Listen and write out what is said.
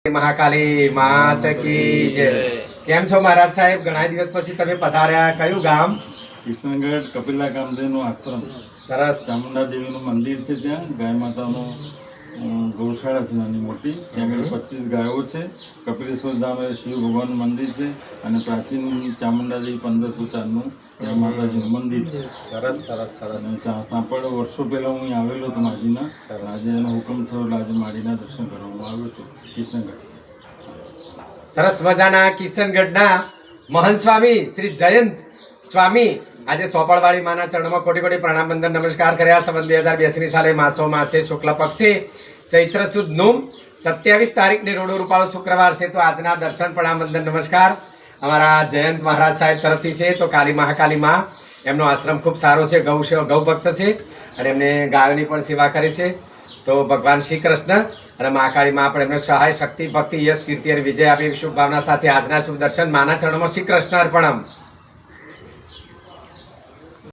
મહાકાલી માત કી જય। કેમ છો મહારાજ સાહેબ? ઘણા દિવસ પછી તમે પધાર્યા। કયું ગામ? કિશનગઢ કપિલા કામદેવનો આશ્રમ, સરસ। ચામુંડા દેવીનું મંદિર છે, ત્યાં ગાય માતાનો ગૌશાળા છે નાની મોટી, ત્યાં આગળ 25 ગાયો છે। કપિલેશ્વર ધામ એ શિવ ભગવાનનું મંદિર છે અને પ્રાચીન ચામુંડા દેવી 1504નું માતાજીનું મંદિર છે। સરસ સરસ સરસ। અને સાંપડ વર્ષો પહેલા હું અહીં આવેલો હતો માજીના, આજે એનો હુકમ થયો એટલે આજે માડીના દર્શન કરવામાં આવ્યો છું કિશનગઢ। સરસ મજાના કિશનગઢના મહંત સ્વામી શ્રી જયંત સ્વામી આજે સોપળવાળી માના ચરણમાં કોટી કોટી પ્રણામ વંદન નમસ્કાર કર્યા। સંવત 2082 સાલે માસો માસે શુક્લ પક્ષે ચૈત્ર સુદ નોમ 27 તારીખને રોડો રૂપાળો શુક્રવાર છે, તો આજના દર્શન પ્રણામ વંદન નમસ્કાર અમારા જયંત મહારાજ સાહેબ તરફથી છે। તો કાલી મહાકાલી માં એમનો આશ્રમ ખૂબ સારો છે, ગૌ ભક્ત છે અને એમને ગાયોની પણ સેવા કરે છે। તો ભગવાન શ્રી કૃષ્ણ અને મહાકાળી માં પણ એમને સહાય શક્તિ ભક્તિ યશ કીર્તિ અને વિજય આપે એવી શુભ ભાવના સાથે આજના શુભ દર્શન માના ચરણોમાં શ્રી કૃષ્ણ અર્પણમ।